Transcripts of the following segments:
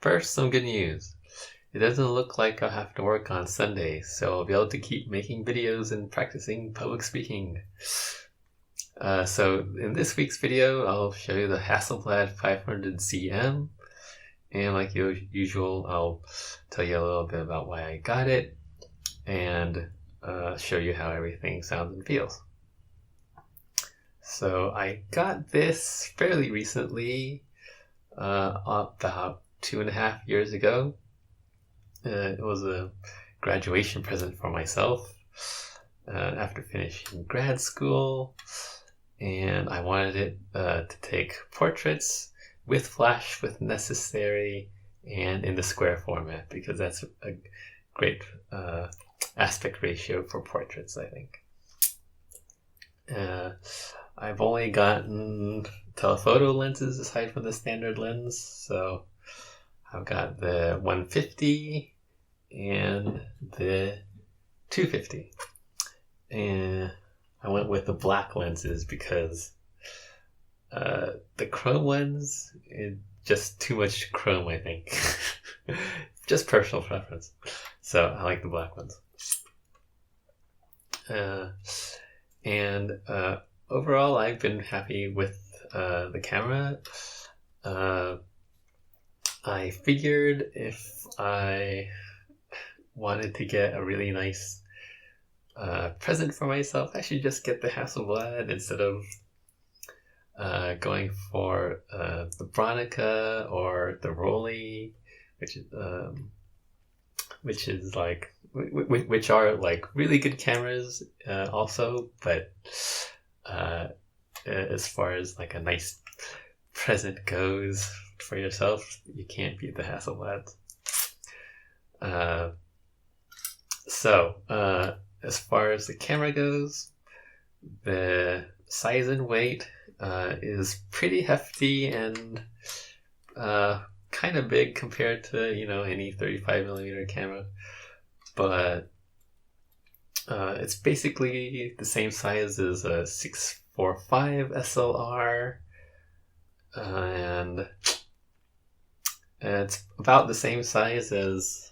First, some good news. It doesn't look like I'll have to work on Sunday, so I'll be able to keep making videos and practicing public speaking. So in this week's video, I'll show you the Hasselblad 500CM, and like usual, I'll tell you a little bit about why I got it, and show you how everything sounds and feels. So I got this fairly recently, about 2.5 years ago. It was a graduation present for myself after finishing grad school, and I wanted it to take portraits with flash with necessary and in the square format, because that's a great aspect ratio for portraits, I think. I've only gotten telephoto lenses aside from the standard lens, so I've got the 150 and the 250. And I went with the black lenses because the chrome ones, just too much chrome, I think. Just personal preference. So I like the black ones. Overall, I've been happy with the camera. I figured if I wanted to get a really nice present for myself, I should just get the Hasselblad instead of going for the Bronica or the Rolly, which are like really good cameras also, but as far as like a nice present goes for yourself, you can't beat the Hasselblad. As far as the camera goes, the size and weight is pretty hefty and kind of big compared to any 35mm camera, but it's basically the same size as a 645 SLR, and it's about the same size as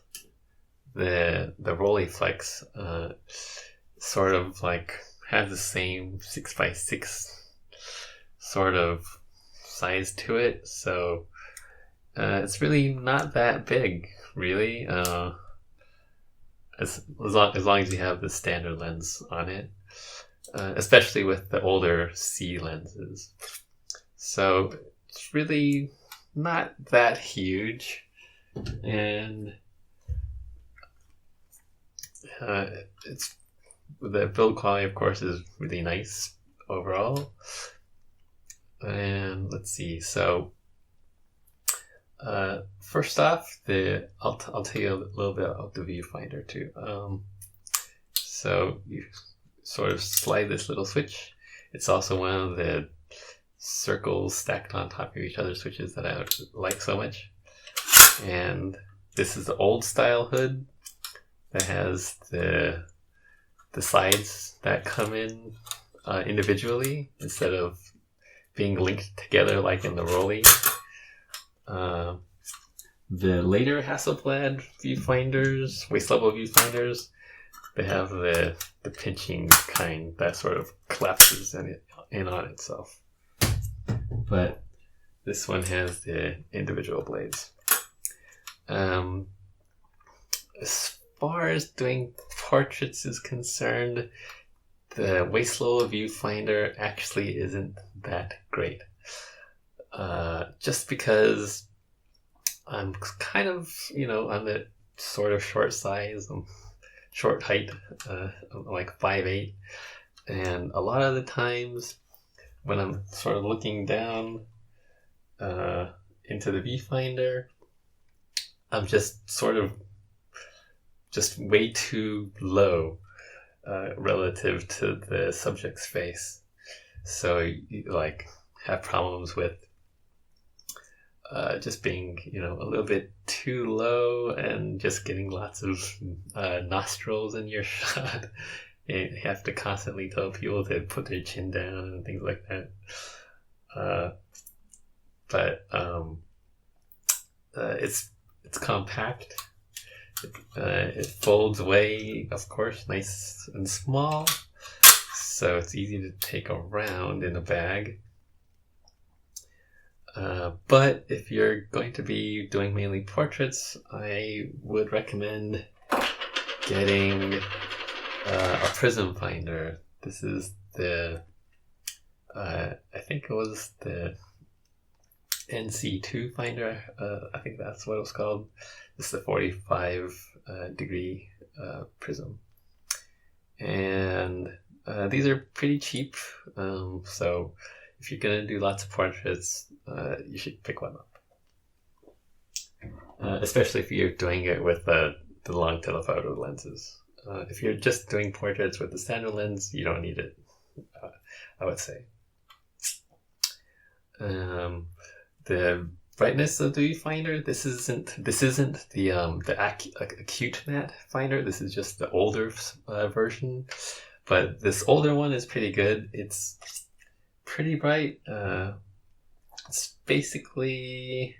the Rolleiflex. Sort of like has the same 6x6 sort of size to it, so it's really not that big, really. As long as you have the standard lens on it, especially with the older C lenses. So it's really not that huge, and the build quality, of course, is really nice overall. And let's see. So first off, I'll tell you a little bit about the viewfinder too. So you sort of slide this little switch. It's also one of the circles stacked on top of each other switches that I like so much. And this is the old style hood that has the sides that come in individually instead of being linked together like in the Rolly. The later Hasselblad viewfinders, waist level viewfinders, they have the pinching kind that sort of collapses in on itself. But this one has the individual blades. As far as doing portraits is concerned, the waist level viewfinder actually isn't that great. Just because I'm kind of, on the sort of short size, short height, like 5'8", and a lot of the times when I'm sort of looking down into the viewfinder, I'm just way too low relative to the subject's face. So you have problems with just being, a little bit too low and just getting lots of nostrils in your shot. And you have to constantly tell people to put their chin down and things like that. But it's It's compact. It folds away, of course, nice and small, so it's easy to take around in a bag. But if you're going to be doing mainly portraits, I would recommend getting a prism finder. This is the, I think it was the NC2 finder. I think that's what it was called. This is the 45 degree prism. And these are pretty cheap. So if you're going to do lots of portraits, you should pick one up. Especially if you're doing it with the long telephoto lenses. If you're just doing portraits with the standard lens, you don't need it, I would say. The brightness of the viewfinder, this isn't the acute matte finder. This is just the older version, but this older one is pretty good. It's pretty bright. It's basically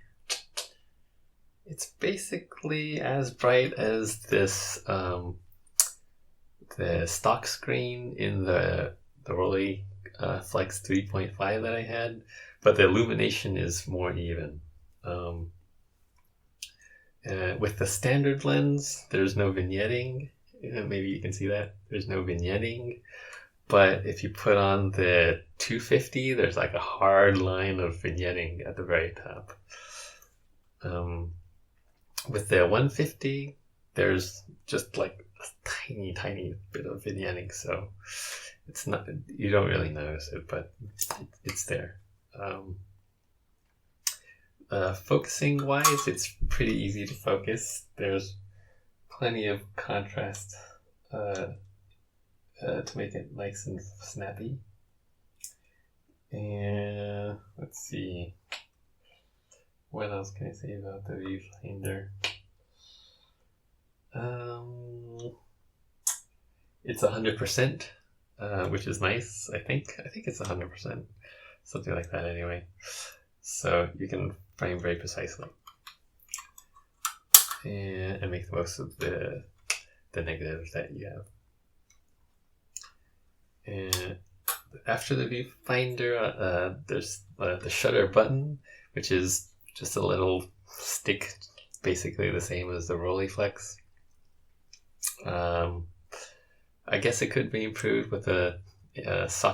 as bright as this the stock screen in the Rolleiflex 3.5 that I had, but the illumination is more even. With the standard lens, there's no vignetting. Maybe you can see that. There's no vignetting. But if you put on the 250, there's like a hard line of vignetting at the very top. With the 150, there's just like a tiny bit of vignetting. So it's not, you don't really notice it, but it's there. Focusing wise, it's pretty easy to focus. There's plenty of contrast to make it nice and snappy. And let's see, what else can I say about the viewfinder? It's 100%, which is nice. I think it's 100%, something like that anyway. So you can frame very precisely and make the most of the negatives that you have. And after the viewfinder, there's the shutter button, which is just a little stick, basically the same as the Rolleiflex. I guess it could be improved with a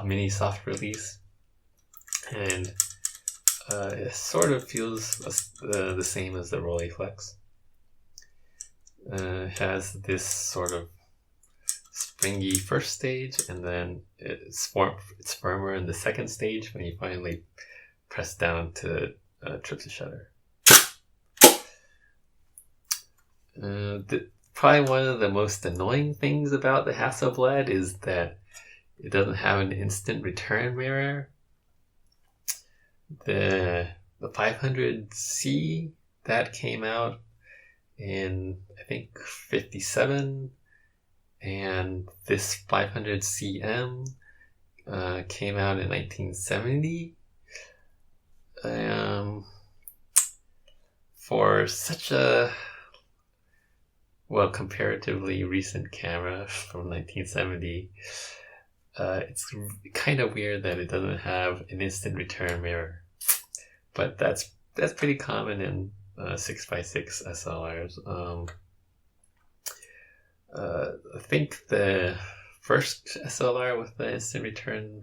mini soft release, and it sort of feels the same as the Rolleiflex. It has this sort of springy first stage, and then it's firmer in the second stage when you finally press down to trip the shutter. Probably one of the most annoying things about the Hasselblad is that it doesn't have an instant return mirror. The 500C that came out in, I think, 57, and this 500CM came out in 1970. For such a comparatively recent camera from 1970, it's kind of weird that it doesn't have an instant return mirror, but that's pretty common in 6x6 SLRs. I think the first SLR with the instant return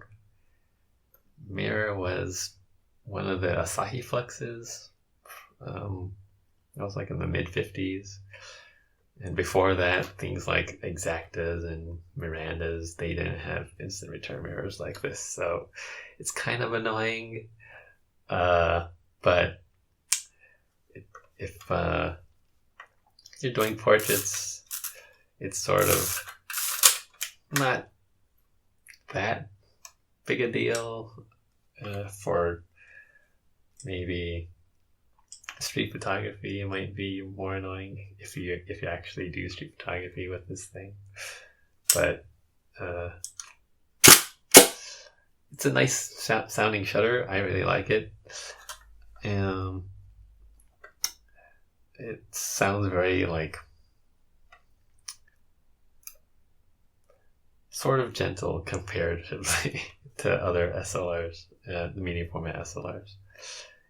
mirror was one of the Asahi Flexes. That was like in the mid-50s. And before that, things like Exactas and Mirandas, they didn't have instant return mirrors like this. So it's kind of annoying. But if you're doing portraits, it's sort of not that big a deal. For maybe street photography, it might be more annoying if you actually do street photography with this thing. But it's a nice sounding shutter. I really like it. it sounds very like sort of gentle comparatively to other SLRs, the medium format SLRs.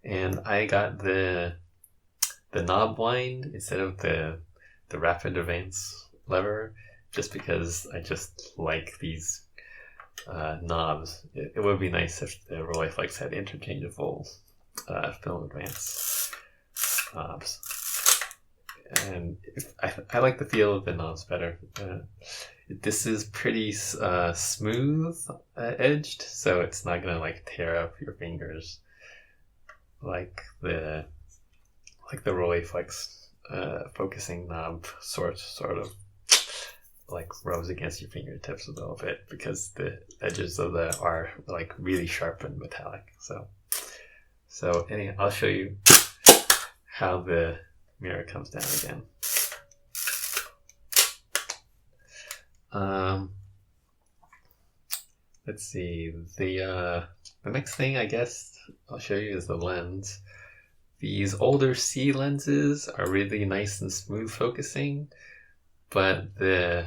And I got the knob wind instead of the rapid advance lever, just because I just like these knobs. It would be nice if the Rolleiflex had interchangeable film advance knobs. And I like the feel of the knobs better. This is pretty smooth edged, so it's not gonna like tear up your fingers like the Rolleiflex focusing knob sort of like rubs against your fingertips a little bit, because the edges of the are like really sharp and metallic. So anyway, I'll show you how the mirror comes down again. Let's see, the next thing I guess I'll show you is the lens. These older C lenses are really nice and smooth focusing, but the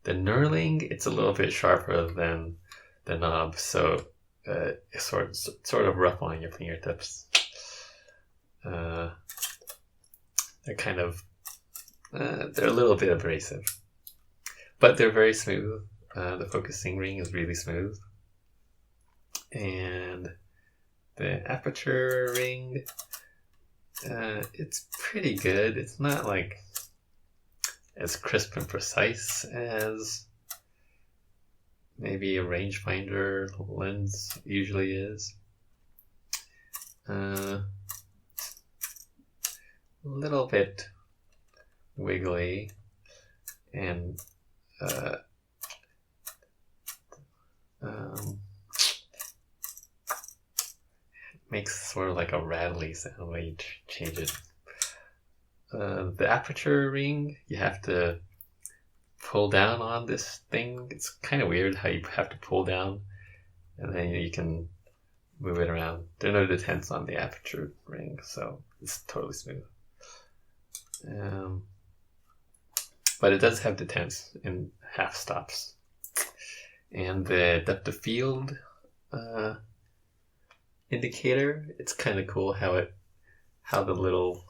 knurling, it's a little bit sharper than the knob, so it's sort of rough on your fingertips. They're kind of they're a little bit abrasive, but they're very smooth. The focusing ring is really smooth, and the aperture ring, it's pretty good. It's not like as crisp and precise as maybe a rangefinder lens usually is. A little bit wiggly, and makes sort of like a rattly sound when you change it. The aperture ring, you have to pull down on this thing. It's kind of weird how you have to pull down and then you can move it around. There are no detents on the aperture ring, so it's totally smooth. But it does have detents in half stops. And the depth of field indicator, it's kind of cool how the little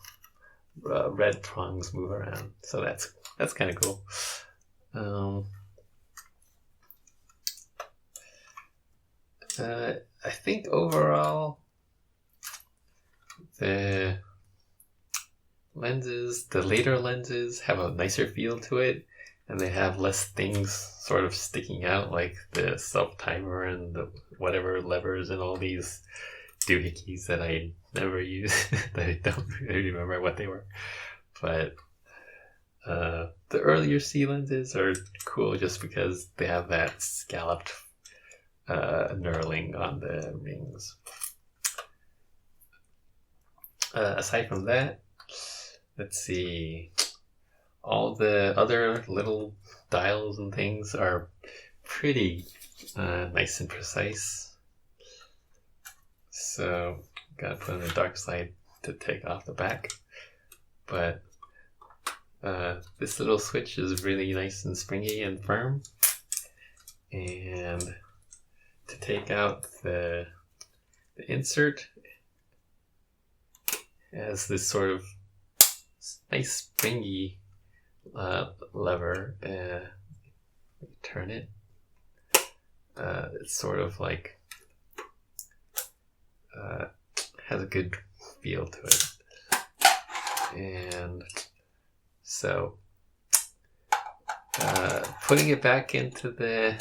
red prongs move around. So that's kind of cool. I think overall the later lenses have a nicer feel to it, and they have less things sort of sticking out, like the self-timer and the whatever levers and all these doohickeys that I never use, that I don't really remember what they were. But the earlier C lenses are cool just because they have that scalloped knurling on the rings. Aside from that, let's see, all the other little dials and things are pretty nice and precise. So, gotta put in the dark side to take off the back. But this little switch is really nice and springy and firm. And to take out the insert, it has this sort of nice springy lever. Turn it. It's sort of like has a good feel to it. And so putting it back into the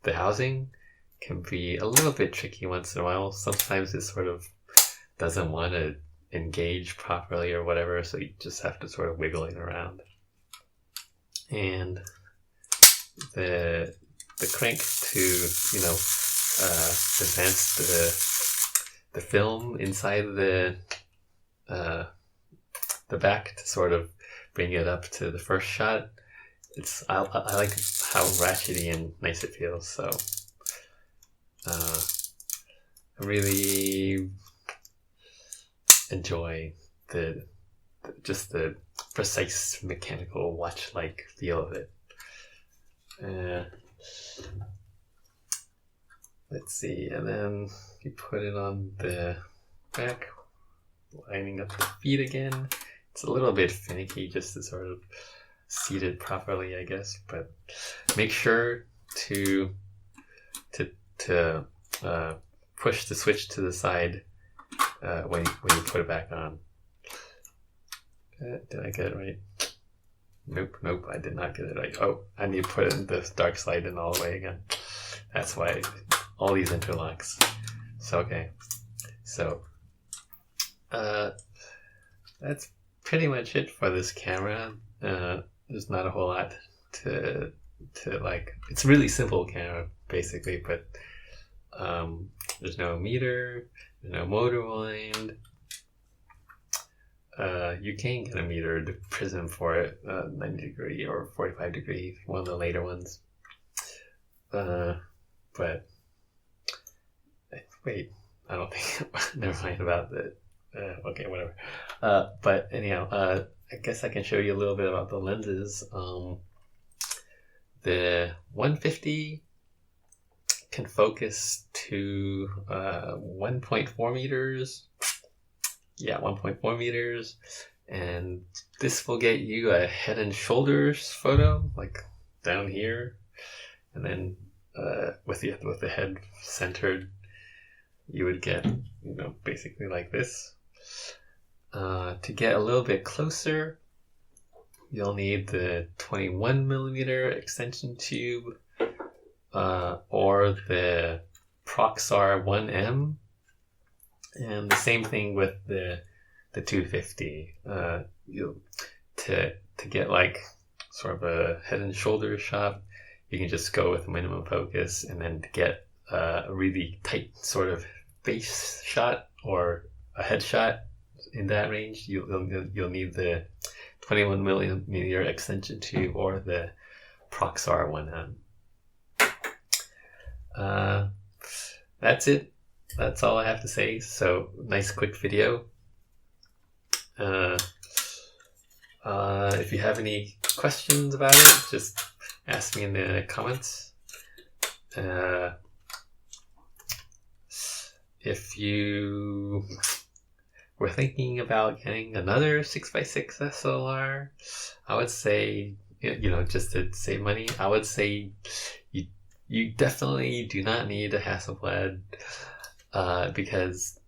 housing can be a little bit tricky once in a while. Sometimes it sort of doesn't want to engage properly or whatever, so you just have to sort of wiggle it around. And the crank to advance the film inside the back to sort of bring it up to the first shot. I like how ratchety and nice it feels. So I'm really enjoy just the precise mechanical watch-like feel of it. Let's see, and then you put it on the back, lining up the feet again. It's a little bit finicky just to sort of seat it properly, I guess, but make sure to push the switch to the side when you put it back on. Did I get it right? Nope, I did not get it right. Oh, I need to put it in the dark slide in all the way again. That's why all these interlocks. So, okay. So, that's pretty much it for this camera. There's not a whole lot to like. It's a really simple camera, basically, but there's no meter, there's no motor wind. You can get a metered prism for it, 90 degree or 45 degree, one of the later ones. But wait, I don't think. Never mind about that. Okay, whatever. But anyhow, I guess I can show you a little bit about the lenses. The 150 can focus to 1.4 meters. Yeah, 1.4 meters. And this will get you a head and shoulders photo, like down here. And then with the head centered, you would get, basically like this. To get a little bit closer, you'll need the 21 millimeter extension tube or the Proxar 1M, and the same thing with the 250. To get like sort of a head and shoulders shot, you can just go with minimum focus, and then to get a really tight sort of face shot or a headshot in that range, you'll need the 21 millimeter extension tube or the Proxar 1M. That's it. That's all I have to say. So, nice quick video. If you have any questions about it, just ask me in the comments. If you were thinking about getting another 6x6 SLR, I would say, just to save money, I would say you definitely do not need a Hasselblad, because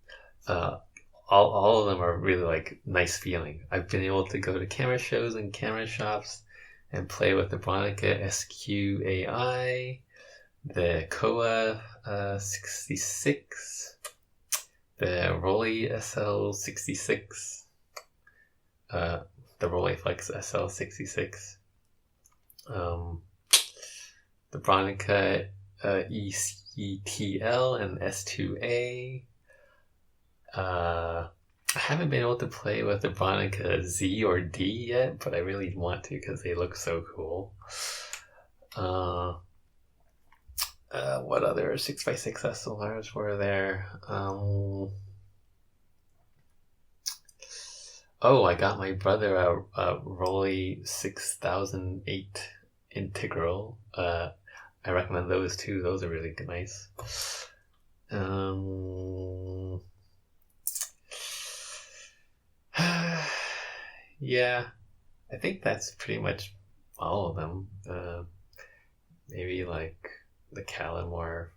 all of them are really like nice feeling. I've been able to go to camera shows and camera shops and play with the Bronica SQ-AI, the Kowa 66, the Rolly SL66, the Rolleiflex SL66, the Bronica ECTL and S2A. I haven't been able to play with the Bronica Z or D yet, but I really want to because they look so cool. What other 6x6 SLRs were there? I got my brother a Rolly 6008 Integral. I recommend those too. Those are really nice. Yeah, I think that's pretty much all of them. Maybe like the Calamore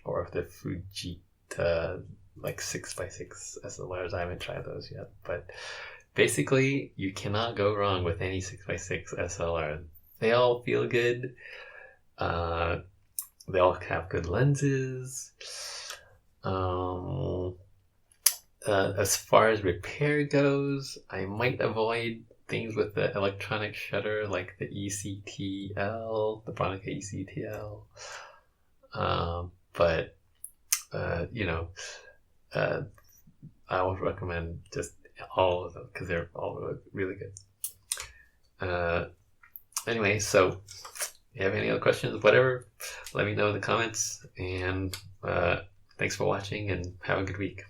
or the Fujita like 6x6 SLRs. I haven't tried those yet, but basically you cannot go wrong with any 6x6 SLR. They all feel good. They all have good lenses. As far as repair goes, I might avoid things with the electronic shutter like the ECTL, the Bronica ECTL. But I would recommend just all of them because they're all really good. Anyway, so if you have any other questions, whatever, let me know in the comments. And thanks for watching and have a good week.